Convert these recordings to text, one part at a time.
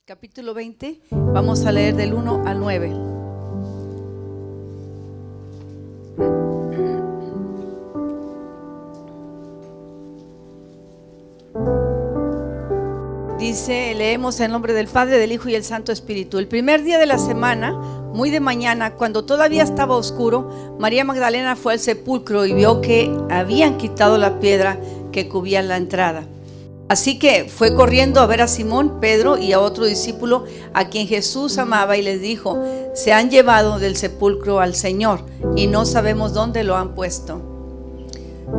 capítulo 20, vamos a leer del 1 al 9. Dice, leemos en nombre del Padre, del Hijo y del Santo Espíritu. El primer día de la semana, muy de mañana, cuando todavía estaba oscuro, María Magdalena fue al sepulcro y vio que habían quitado la piedra que cubría la entrada. Así que fue corriendo a ver a Simón, Pedro y a otro discípulo a quien Jesús amaba y les dijo: se han llevado del sepulcro al Señor y no sabemos dónde lo han puesto.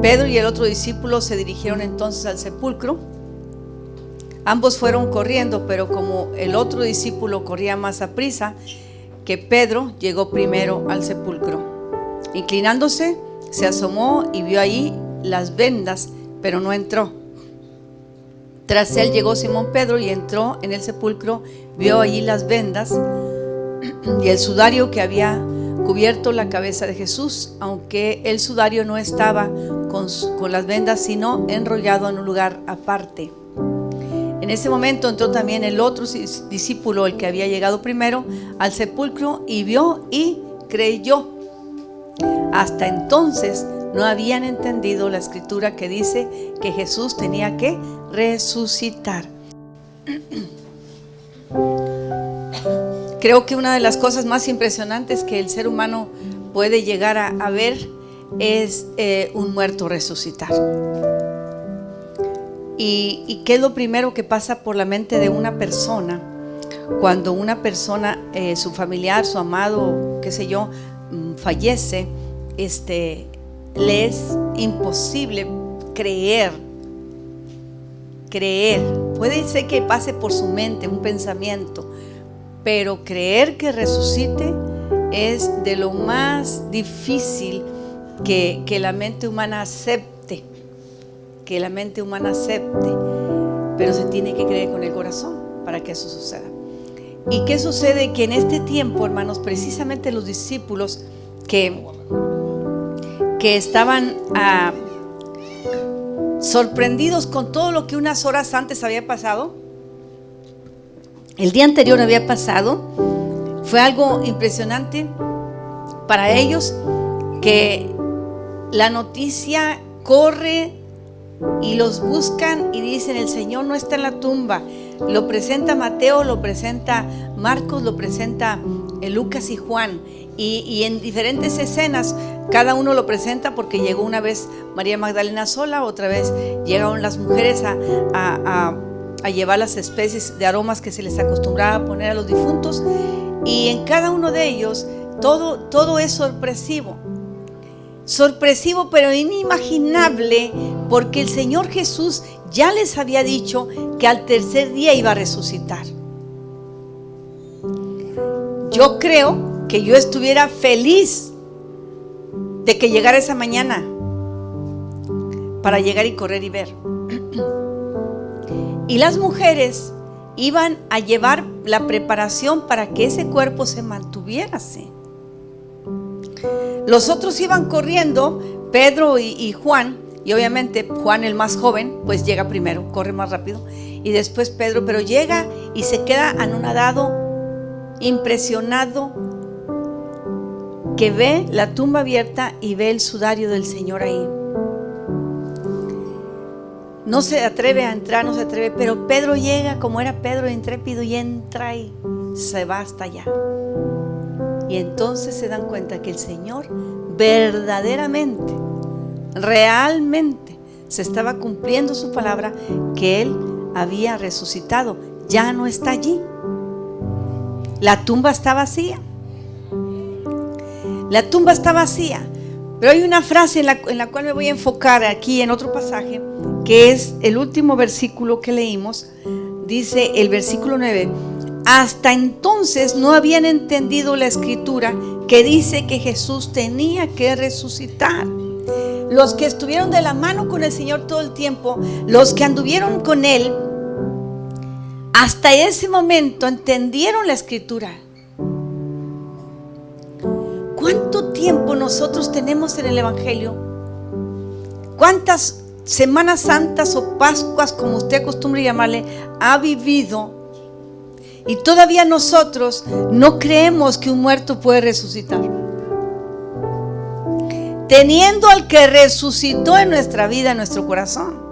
Pedro y el otro discípulo se dirigieron entonces al sepulcro. Ambos fueron corriendo, pero como el otro discípulo corría más aprisa que Pedro, llegó primero al sepulcro. Inclinándose, se asomó y vio allí las vendas, pero no entró. Tras él llegó Simón Pedro y entró en el sepulcro, vio allí las vendas y el sudario que había cubierto la cabeza de Jesús, aunque el sudario no estaba con las vendas, sino enrollado en un lugar aparte. En ese momento entró también el otro discípulo, el que había llegado primero al sepulcro, y vio y creyó. Hasta entonces no habían entendido la escritura que dice que Jesús tenía que resucitar. Creo que una de las cosas más impresionantes que el ser humano puede llegar a ver es un muerto resucitar. ¿Y qué es lo primero que pasa por la mente de una persona cuando una persona, su familiar, su amado, qué sé yo, fallece? Le es imposible creer. Puede ser que pase por su mente un pensamiento, pero creer que resucite es de lo más difícil que la mente humana acepte. Pero se tiene que creer con el corazón para que eso suceda. ¿Y qué sucede? Que en este tiempo, hermanos, precisamente los discípulos que estaban sorprendidos con todo lo que unas horas antes había pasado, el día anterior había pasado, fue algo impresionante para ellos, que la noticia corre y los buscan y dicen: el Señor no está en la tumba. Lo presenta Mateo, lo presenta Marcos, lo presenta Lucas y Juan, y en diferentes escenas cada uno lo presenta, porque llegó una vez María Magdalena sola, otra vez llegaron las mujeres a llevar las especies de aromas que se les acostumbraba a poner a los difuntos, y en cada uno de ellos todo es sorpresivo, pero inimaginable, porque el Señor Jesús ya les había dicho que al tercer día iba a resucitar. Yo creo que yo estuviera feliz de que llegara esa mañana para llegar y correr y ver. Y las mujeres iban a llevar la preparación para que ese cuerpo se mantuviera así. Los otros iban corriendo, Pedro y Juan, y obviamente Juan, el más joven, pues llega primero, corre más rápido, y después Pedro, pero llega y se queda anonadado, impresionado, que ve la tumba abierta y ve el sudario del Señor ahí. No se atreve a entrar, pero Pedro llega, como era Pedro, intrépido, y entra y se va hasta allá. Y entonces se dan cuenta que el Señor verdaderamente, realmente se estaba cumpliendo su palabra, que Él había resucitado. Ya no está allí. La tumba está vacía. Pero hay una frase en la cual me voy a enfocar aquí en otro pasaje, que es el último versículo que leímos. Dice el versículo 9: hasta entonces no habían entendido la escritura que dice que Jesús tenía que resucitar. Los que estuvieron de la mano con el Señor todo el tiempo, los que anduvieron con Él, hasta ese momento entendieron la escritura. ¿Cuánto tiempo nosotros tenemos en el Evangelio? ¿Cuántas Semanas Santas o Pascuas, como usted acostumbra llamarle, ha vivido Y todavía nosotros no creemos que un muerto puede resucitar. Teniendo al que resucitó en nuestra vida, en nuestro corazón.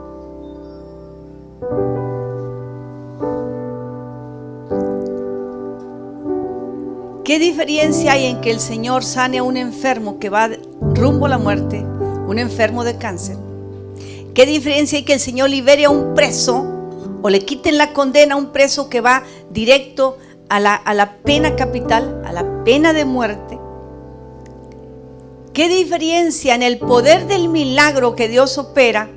¿Qué diferencia hay en que el Señor sane a un enfermo que va rumbo a la muerte, un enfermo de cáncer? ¿Qué diferencia hay que el Señor libere a un preso o le quiten la condena a un preso que va directo a la pena capital, a la pena de muerte? ¿Qué diferencia en el poder del milagro que Dios opera?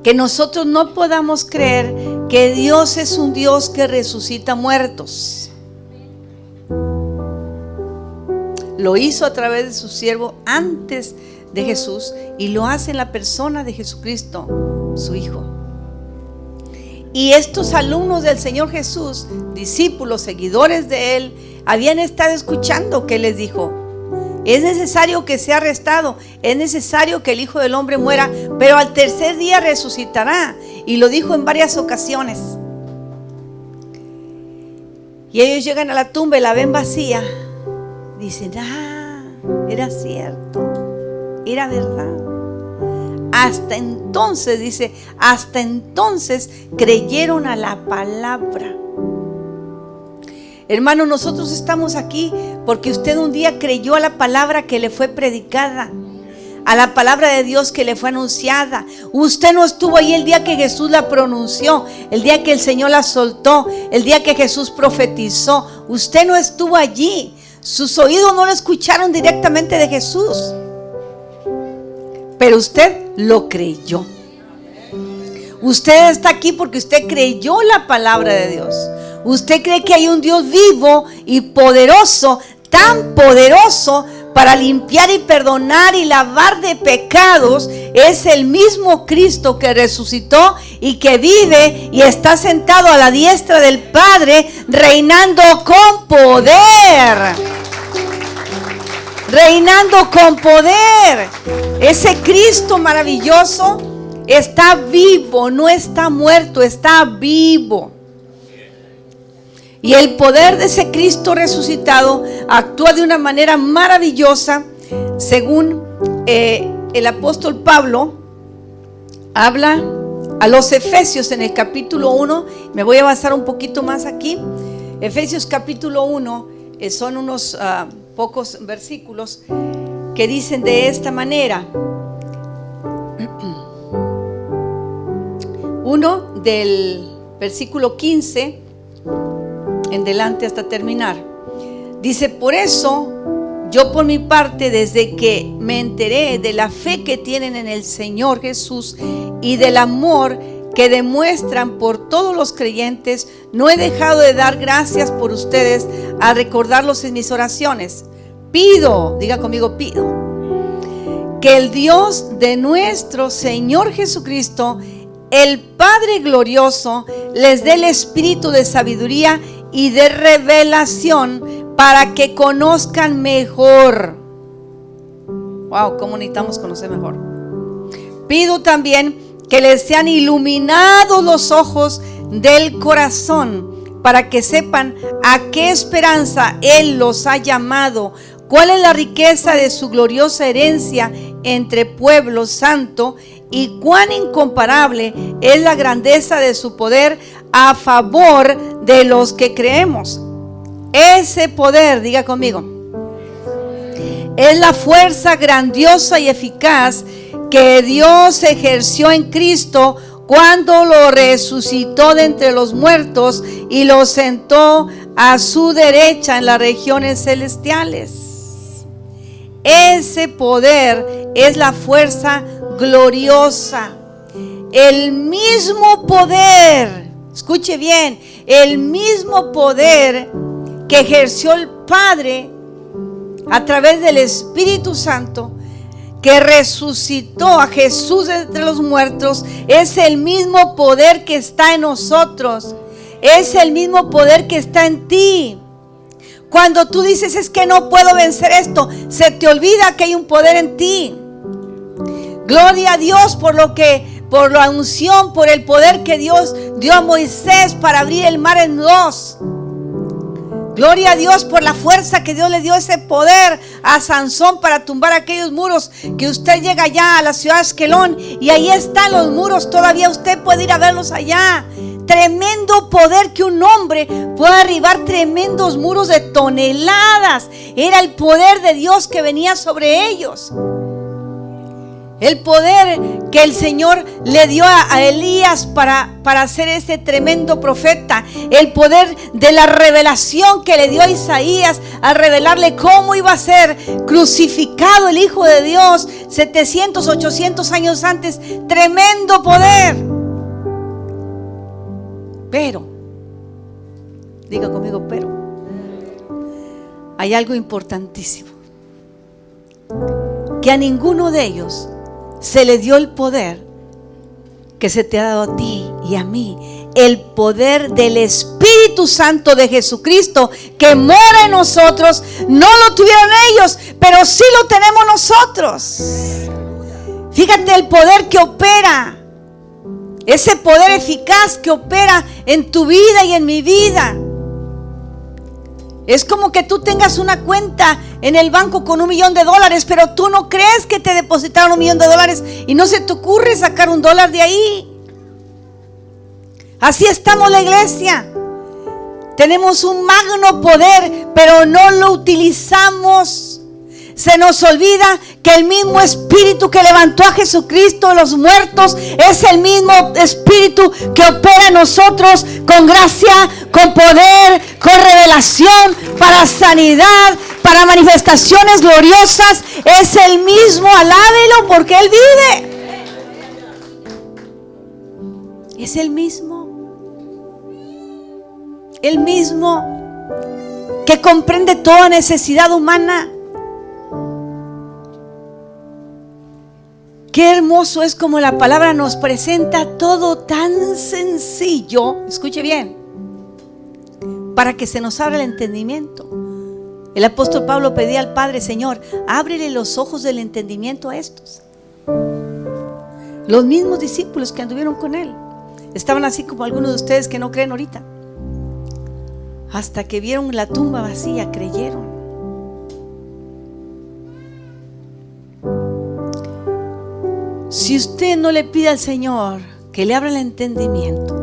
Que nosotros no podamos creer que Dios es un Dios que resucita muertos. Lo hizo a través de su siervo antes de Jesús y lo hace en la persona de Jesucristo, su Hijo. Y estos alumnos del Señor Jesús, discípulos, seguidores de Él, habían estado escuchando que Él les dijo: es necesario que sea arrestado, es necesario que el Hijo del Hombre muera, pero al tercer día resucitará. Y lo dijo en varias ocasiones. Y ellos llegan a la tumba y la ven vacía. Dicen: era cierto, era verdad. Hasta entonces, dice, hasta entonces creyeron a la palabra. Hermano, nosotros estamos aquí porque usted un día creyó a la palabra que le fue predicada, a la palabra de Dios que le fue anunciada. Usted no estuvo ahí el día que Jesús la pronunció, el día que el Señor la soltó, el día que Jesús profetizó. Usted no estuvo allí. Sus oídos no lo escucharon directamente de Jesús, pero usted lo creyó. Usted está aquí porque usted creyó la palabra de Dios. Usted cree que hay un Dios vivo y poderoso, tan poderoso para limpiar y perdonar y lavar de pecados. Es el mismo Cristo que resucitó y que vive y está sentado a la diestra del Padre, reinando con poder. Reinando con poder. Ese Cristo maravilloso está vivo, no está muerto, está vivo. Y el poder de ese Cristo resucitado actúa de una manera maravillosa, según el apóstol Pablo habla a los Efesios en el capítulo 1. Me voy a basar un poquito más aquí. Efesios capítulo 1 son unos pocos versículos que dicen de esta manera. Uno del versículo 15 en delante hasta terminar. Dice: por eso yo por mi parte, desde que me enteré de la fe que tienen en el Señor Jesús y del amor que demuestran por todos los creyentes, no he dejado de dar gracias por ustedes al recordarlos en mis oraciones. Pido, diga conmigo, pido, que el Dios de nuestro Señor Jesucristo, el Padre glorioso, les dé el espíritu de sabiduría y de revelación para que conozcan mejor. Wow, cómo necesitamos conocer mejor. Pido también que les sean iluminados los ojos del corazón para que sepan a qué esperanza Él los ha llamado, cuál es la riqueza de su gloriosa herencia entre pueblo santo y cuán incomparable es la grandeza de su poder a favor de los que creemos. Ese poder, diga conmigo, es la fuerza grandiosa y eficaz que Dios ejerció en Cristo cuando lo resucitó de entre los muertos y lo sentó a su derecha en las regiones celestiales. Ese poder es la fuerza gloriosa. El mismo poder, escuche bien, el mismo poder que ejerció el Padre a través del Espíritu Santo, que resucitó a Jesús de entre los muertos, es el mismo poder que está en nosotros. Es el mismo poder que está en ti. Cuando tú dices: es que no puedo vencer esto, se te olvida que hay un poder en ti. Gloria a Dios por lo que por la unción, por el poder que Dios dio a Moisés para abrir el mar en dos. Gloria a Dios por la fuerza que Dios le dio, ese poder a Sansón para tumbar aquellos muros. Que usted llega allá a la ciudad de Askelón y ahí están los muros todavía. Usted puede ir a verlos allá. Tremendo poder que un hombre puede derribar tremendos muros de toneladas. Era el poder de Dios que venía sobre ellos. El poder que el Señor le dio a Elías para ser ese tremendo profeta. El poder de la revelación que le dio a Isaías al revelarle cómo iba a ser crucificado el Hijo de Dios 700, 800 años antes. Tremendo poder. Pero, diga conmigo, pero hay algo importantísimo. Que a ninguno de ellos se le dio el poder que se te ha dado a ti y a mí. El poder del Espíritu Santo de Jesucristo que mora en nosotros. No lo tuvieron ellos, pero sí lo tenemos nosotros. Fíjate el poder que opera. Ese poder eficaz que opera en tu vida y en mi vida. Es como que tú tengas una cuenta en el banco con $1 millón, pero tú no crees que te depositaron $1 millón y no se te ocurre sacar $1 de ahí. Así estamos la iglesia. Tenemos un magno poder, pero no lo utilizamos. Se nos olvida que el mismo Espíritu que levantó a Jesucristo de los muertos es el mismo Espíritu que opera en nosotros con gracia, con poder, con revelación, para sanidad, para manifestaciones gloriosas. Es el mismo, alábelo porque Él vive. Es el mismo que comprende toda necesidad humana. Qué hermoso es como la palabra nos presenta todo tan sencillo. Escuche bien, para que se nos abra el entendimiento. El apóstol Pablo pedía al Padre: Señor, ábrele los ojos del entendimiento a estos. Los mismos discípulos que anduvieron con él estaban así como algunos de ustedes que no creen ahorita. Hasta que vieron la tumba vacía, creyeron. Si usted no le pide al Señor que le abra el entendimiento,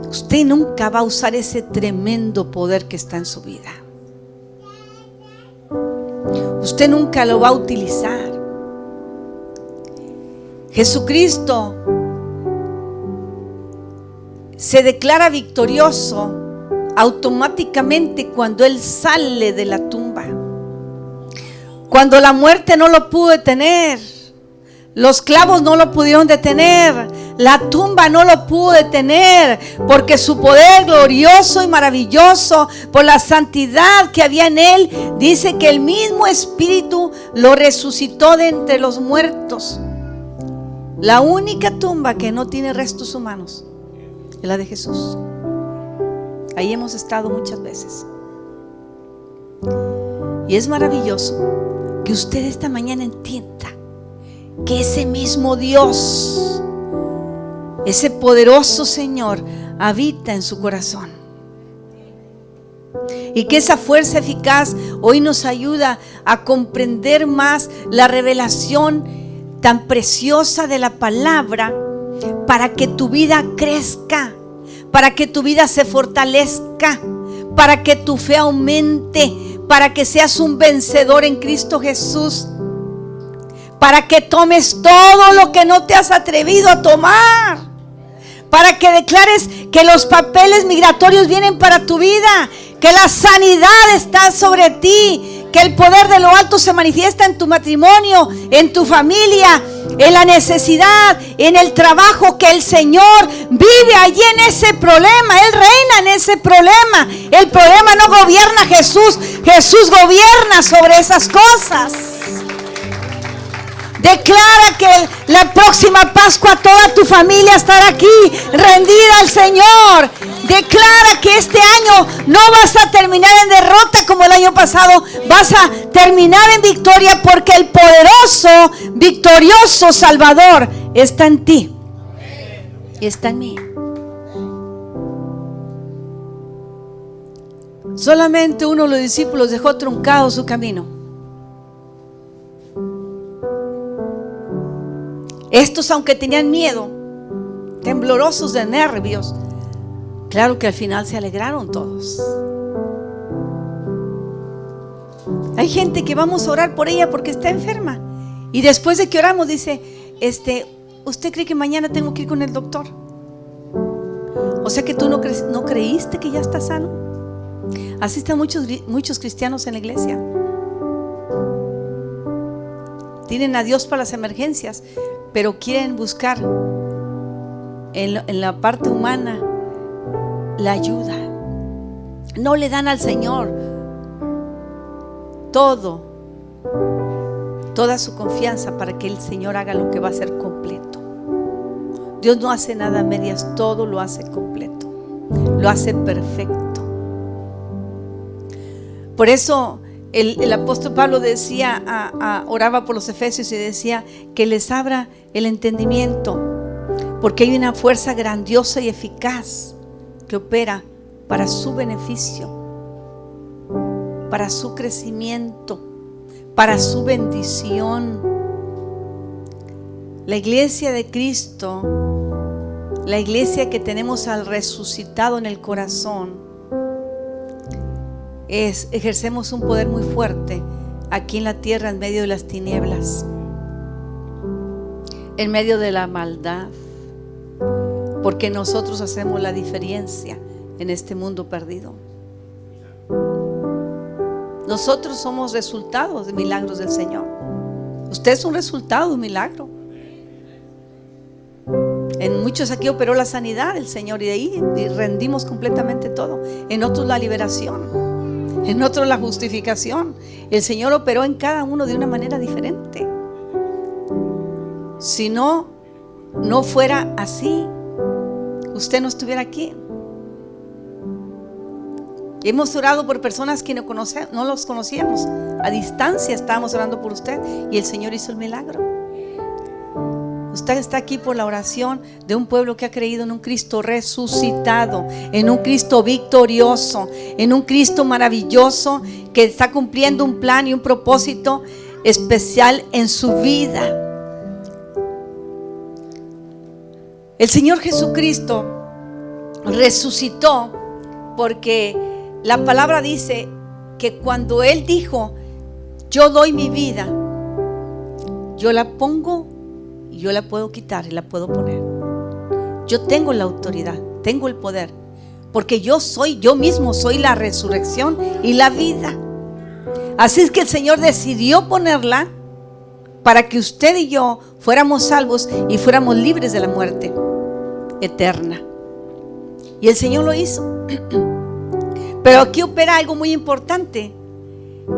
usted nunca va a usar ese tremendo poder que está en su vida. Usted nunca lo va a utilizar. Jesucristo se declara victorioso automáticamente cuando Él sale de la tumba. Cuando la muerte no lo pudo detener, los clavos no lo pudieron detener, la tumba no lo pudo detener, porque su poder glorioso y maravilloso, por la santidad que había en Él, dice que el mismo Espíritu lo resucitó de entre los muertos. La única tumba que no tiene restos humanos es la de Jesús. Ahí hemos estado muchas veces. Y es maravilloso que usted esta mañana entienda que ese mismo Dios, ese poderoso Señor, habita en su corazón. Y que esa fuerza eficaz hoy nos ayuda a comprender más la revelación tan preciosa de la palabra, para que tu vida crezca, para que tu vida se fortalezca, para que tu fe aumente, para que seas un vencedor en Cristo Jesús, para que tomes todo lo que no te has atrevido a tomar, para que declares que los papeles migratorios vienen para tu vida, que la sanidad está sobre ti, que el poder de lo alto se manifiesta en tu matrimonio, en tu familia, en la necesidad, en el trabajo, que el Señor vive allí en ese problema. Él reina en ese problema. El problema no gobierna Jesús, Jesús gobierna sobre esas cosas. Declara que la próxima Pascua toda tu familia estará aquí, rendida al Señor. Declara que este año no vas a terminar en derrota como el año pasado. Vas a terminar en victoria, porque el poderoso, victorioso Salvador está en ti y está en mí. Solamente uno de los discípulos dejó truncado su camino. Estos, aunque tenían miedo, temblorosos de nervios, claro que al final se alegraron todos. Hay gente que vamos a orar por ella porque está enferma, y después de que oramos dice, ¿usted cree que mañana tengo que ir con el doctor? O sea que tú no creíste que ya está sano. Así están muchos cristianos en la iglesia. Tienen a Dios para las emergencias, pero quieren buscar en la parte humana la ayuda. No le dan al Señor toda su confianza para que el Señor haga lo que va a hacer completo. Dios no hace nada a medias, todo lo hace completo, lo hace perfecto. Por eso el apóstol Pablo decía, oraba por los efesios y decía que les abra el entendimiento, porque hay una fuerza grandiosa y eficaz que opera para su beneficio, para su crecimiento, para su bendición. La iglesia de Cristo, la iglesia que tenemos al resucitado en el corazón, ejercemos un poder muy fuerte aquí en la tierra, en medio de las tinieblas, en medio de la maldad, porque nosotros hacemos la diferencia en este mundo perdido. Nosotros somos resultados de milagros del Señor. Usted es un resultado de un milagro. En muchos aquí operó la sanidad del Señor, y de ahí rendimos completamente todo. En otros la liberación, en otros la justificación. El Señor operó en cada uno de una manera diferente. Si no fuera así, usted no estuviera aquí. Hemos orado por personas que no los conocíamos. A distancia estábamos orando por usted y el Señor hizo el milagro. Usted está aquí por la oración de un pueblo que ha creído en un Cristo resucitado, en un Cristo victorioso, en un Cristo maravilloso que está cumpliendo un plan y un propósito especial en su vida. El Señor Jesucristo resucitó porque la palabra dice que cuando Él dijo, yo doy mi vida, yo la pongo, yo la puedo quitar y la puedo poner. Yo tengo la autoridad, tengo el poder, porque yo mismo soy la resurrección y la vida. Así es que el Señor decidió ponerla para que usted y yo fuéramos salvos y fuéramos libres de la muerte eterna. Y el Señor lo hizo. Pero aquí opera algo muy importante,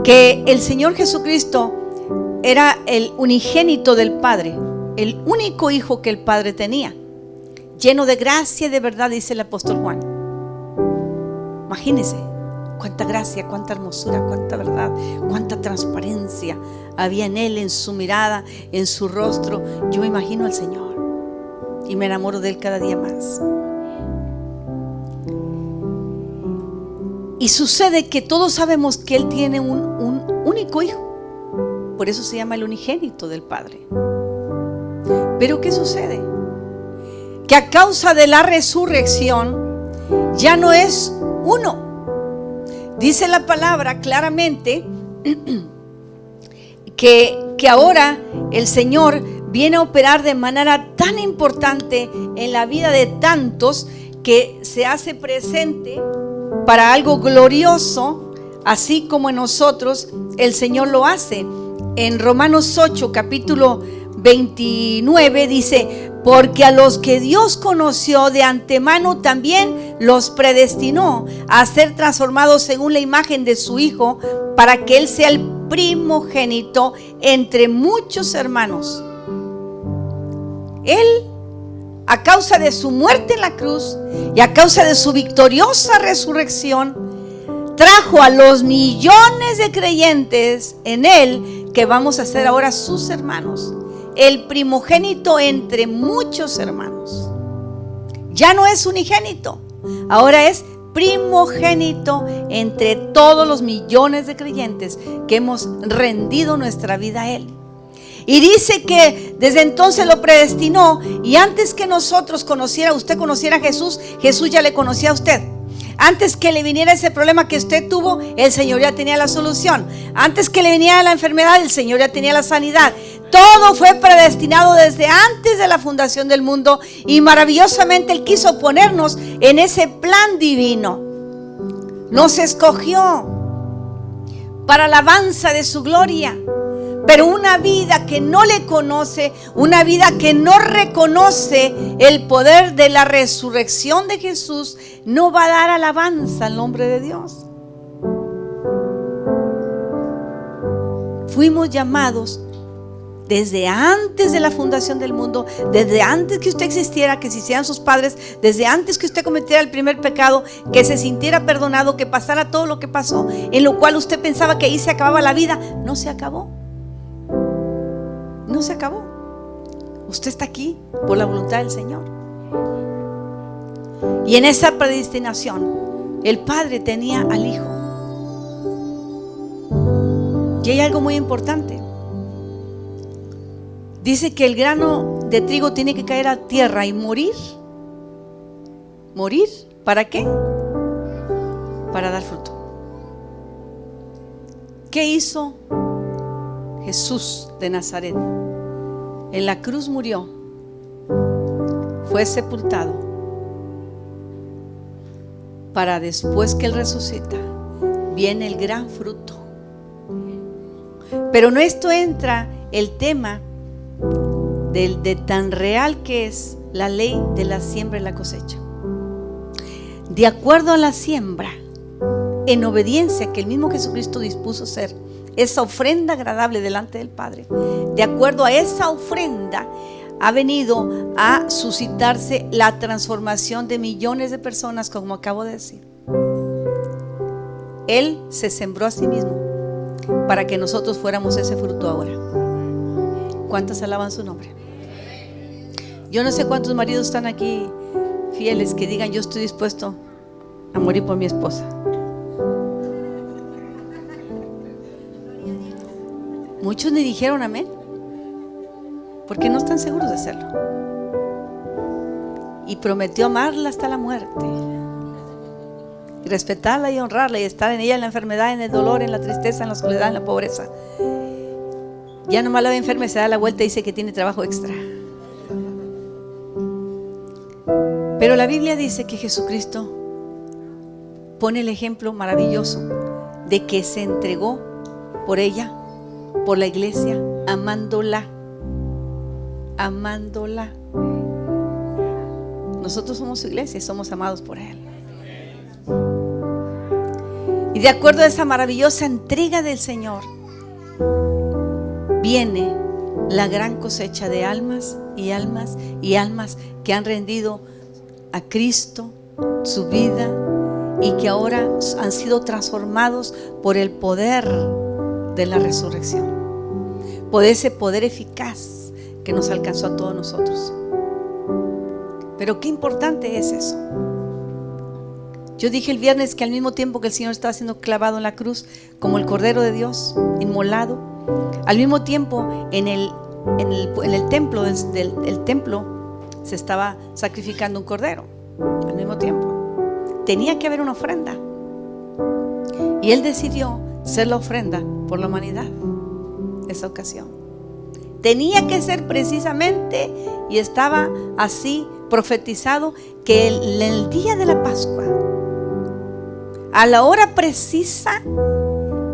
que el Señor Jesucristo era el unigénito del Padre, el único hijo que el Padre tenía, lleno de gracia y de verdad, dice el apóstol Juan. Imagínense cuánta gracia, cuánta hermosura, cuánta verdad, cuánta transparencia había en Él, en su mirada, en su rostro. Yo me imagino al Señor y me enamoro de Él cada día más. Y sucede que todos sabemos que Él tiene un único hijo, por eso se llama el unigénito del Padre. Pero ¿qué sucede? Que a causa de la resurrección ya no es uno. Dice la palabra claramente que ahora el Señor viene a operar de manera tan importante en la vida de tantos, que se hace presente para algo glorioso, así como en nosotros el Señor lo hace. En Romanos 8, capítulo 29 dice: porque a los que Dios conoció de antemano también los predestinó a ser transformados según la imagen de su Hijo, para que Él sea el primogénito entre muchos hermanos. Él, a causa de su muerte en la cruz y a causa de su victoriosa resurrección, trajo a los millones de creyentes en Él, que vamos a ser ahora sus hermanos, el primogénito entre muchos hermanos. Ya no es unigénito, ahora es primogénito entre todos los millones de creyentes que hemos rendido nuestra vida a Él. Y dice que desde entonces lo predestinó, y antes que nosotros usted conociera a Jesús, Jesús ya le conocía a usted. Antes que le viniera ese problema que usted tuvo, el Señor ya tenía la solución. Antes que le viniera la enfermedad, el Señor ya tenía la sanidad. Todo fue predestinado desde antes de la fundación del mundo, y maravillosamente Él quiso ponernos en ese plan divino. Nos escogió para alabanza de su gloria. Pero una vida que no le conoce, una vida que no reconoce el poder de la resurrección de Jesús, no va a dar alabanza al nombre de Dios. Fuimos llamados desde antes de la fundación del mundo, desde antes que usted existiera, que se hicieran sus padres, desde antes que usted cometiera el primer pecado, que se sintiera perdonado, que pasara todo lo que pasó, en lo cual usted pensaba que ahí se acababa la vida. No se acabó. No se acabó. Usted está aquí por la voluntad del Señor. Y en esa predestinación, el Padre tenía al Hijo. Y hay algo muy importante. Dice que el grano de trigo tiene que caer a tierra y morir. ¿Morir? ¿Para qué? Para dar fruto. ¿Qué hizo Jesús de Nazaret? En la cruz murió, fue sepultado, para después que Él resucita, viene el gran fruto. Pero en esto entra el tema de tan real que es la ley de la siembra y la cosecha. De acuerdo a la siembra, en obediencia que el mismo Jesucristo dispuso ser, esa ofrenda agradable delante del Padre, de acuerdo a esa ofrenda ha venido a suscitarse la transformación de millones de personas, como acabo de decir. Él se sembró a sí mismo para que nosotros fuéramos ese fruto ahora. ¿Cuántos alaban su nombre? Yo no sé cuántos maridos están aquí fieles que digan: yo estoy dispuesto a morir por mi esposa. Muchos ni dijeron amén, porque no están seguros de hacerlo. Y prometió amarla hasta la muerte, y respetarla y honrarla, y estar en ella en la enfermedad, en el dolor, en la tristeza, en la soledad, en la pobreza. Ya nomás la ve enferma y se da la vuelta y dice que tiene trabajo extra. Pero la Biblia dice que Jesucristo pone el ejemplo maravilloso de que se entregó por ella, por la iglesia, amándola. Nosotros somos su iglesia y somos amados por Él. Y de acuerdo a esa maravillosa entrega del Señor, viene la gran cosecha de almas y almas y almas que han rendido a Cristo su vida y que ahora han sido transformados por el poder de la resurrección, por ese poder eficaz que nos alcanzó a todos nosotros. Pero qué importante es eso. Yo dije el viernes que al mismo tiempo que el Señor estaba siendo clavado en la cruz como el Cordero de Dios, inmolado, al mismo tiempo en el templo del templo se estaba sacrificando un cordero. Al mismo tiempo tenía que haber una ofrenda, y Él decidió ser la ofrenda por la humanidad. Esa ocasión tenía que ser precisamente, y estaba así profetizado, que el día de la Pascua, a la hora precisa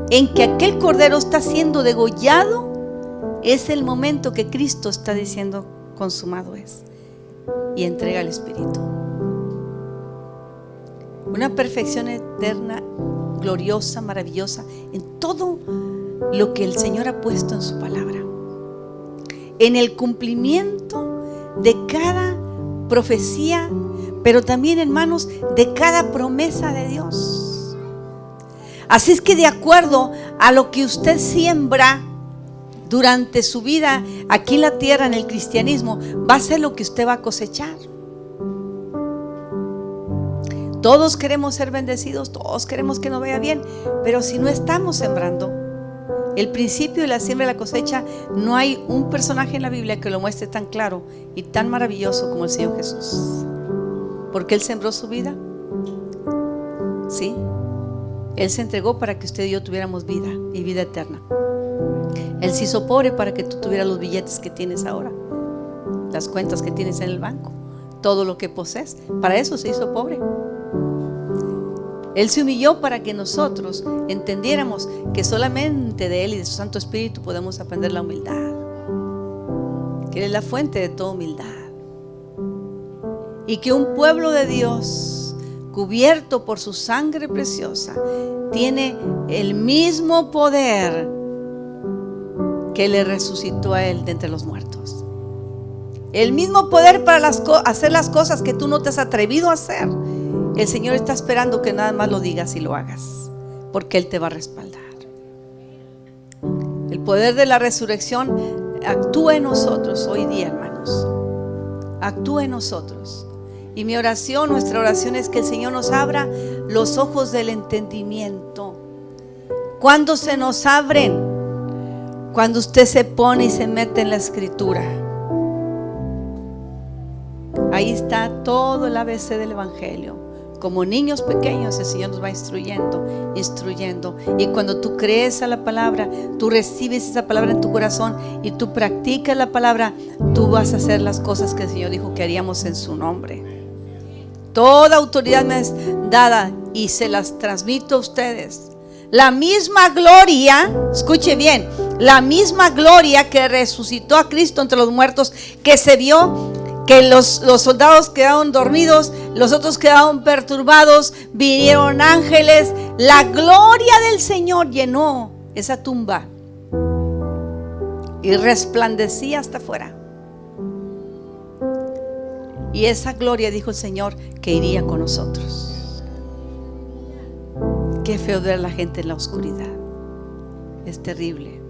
en que aquel cordero está siendo degollado, es el momento que Cristo está diciendo: consumado es, y entrega el Espíritu. Una perfección eterna, gloriosa, maravillosa en todo lo que el Señor ha puesto en su palabra, en el cumplimiento de cada profecía, pero también, hermanos, de cada promesa de Dios. Así es que de acuerdo a lo que usted siembra durante su vida aquí en la tierra, en el cristianismo, va a ser lo que usted va a cosechar. Todos queremos ser bendecidos, todos queremos que nos vaya bien, pero si no estamos sembrando el principio de la siembra y la cosecha, no hay un personaje en la Biblia que lo muestre tan claro y tan maravilloso como el Señor Jesús. Porque Él sembró su vida. Sí, Él se entregó para que usted y yo tuviéramos vida y vida eterna. Él se hizo pobre para que tú tuvieras los billetes que tienes ahora, las cuentas que tienes en el banco, todo lo que posees. Para eso se hizo pobre. Él se humilló para que nosotros entendiéramos que solamente de Él y de su Santo Espíritu podemos aprender la humildad, que Él es la fuente de toda humildad, y que un pueblo de Dios cubierto por su sangre preciosa tiene el mismo poder que le resucitó a Él de entre los muertos. El mismo poder para hacer las cosas que tú no te has atrevido a hacer. El Señor está esperando que nada más lo digas y lo hagas, porque Él te va a respaldar. El poder de la resurrección actúa en nosotros hoy día, hermanos. Actúa en nosotros. Y mi oración, nuestra oración es que el Señor nos abra los ojos del entendimiento. ¿Cuándo se nos abren? Cuando usted se pone y se mete en la Escritura. Ahí está todo el ABC del Evangelio. Como niños pequeños el Señor nos va instruyendo. Y cuando tú crees a la palabra, tú recibes esa palabra en tu corazón y tú practicas la palabra, tú vas a hacer las cosas que el Señor dijo que haríamos en su nombre. Toda autoridad me es dada y se las transmito a ustedes. La misma gloria, escuche bien, la misma gloria que resucitó a Cristo entre los muertos, que se vio que los soldados quedaron dormidos, los otros quedaron perturbados, vinieron ángeles, la gloria del Señor llenó esa tumba y resplandecía hasta afuera. Y esa gloria, dijo el Señor, que iría con nosotros. Qué feo ver a la gente en la oscuridad, es terrible.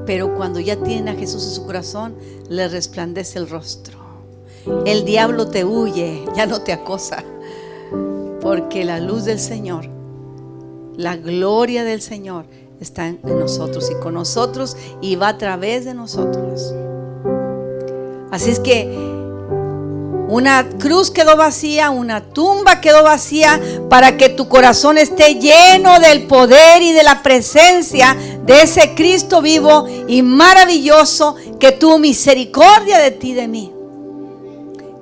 Pero cuando ya tienen a Jesús en su corazón, le resplandece el rostro. El diablo te huye, ya no te acosa, porque la luz del Señor, la gloria del Señor está en nosotros y con nosotros y va a través de nosotros. Así es que una cruz quedó vacía, una tumba quedó vacía para que tu corazón esté lleno del poder y de la presencia de ese Cristo vivo y maravilloso que tuvo misericordia de ti y de mí.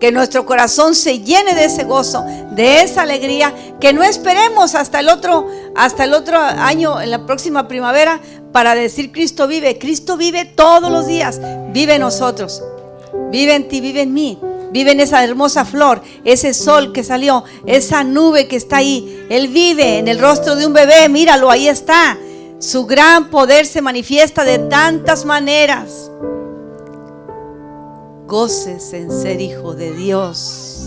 Que nuestro corazón se llene de ese gozo, de esa alegría, que no esperemos hasta el otro año, en la próxima primavera, para decir Cristo vive. Cristo vive todos los días, vive en nosotros, vive en ti, vive en mí. Vive en esa hermosa flor, ese sol que salió, esa nube que está ahí. Él vive en el rostro de un bebé, míralo, ahí está. Su gran poder se manifiesta de tantas maneras. Gócese en ser hijo de Dios.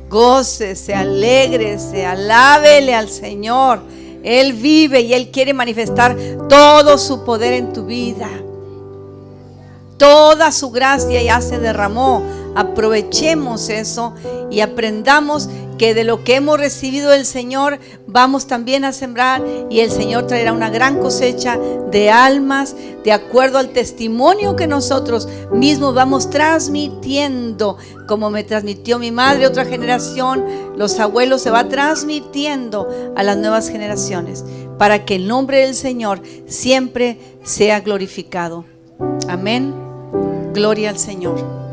Gócese, alégrese, alábele al Señor. Él vive y Él quiere manifestar todo su poder en tu vida. Toda su gracia ya se derramó. Aprovechemos eso y aprendamos que de lo que hemos recibido del Señor vamos también a sembrar, y el Señor traerá una gran cosecha de almas de acuerdo al testimonio que nosotros mismos vamos transmitiendo, como me transmitió mi madre, otra generación, los abuelos, se va transmitiendo a las nuevas generaciones para que el nombre del Señor siempre sea glorificado. Amén. Gloria al Señor.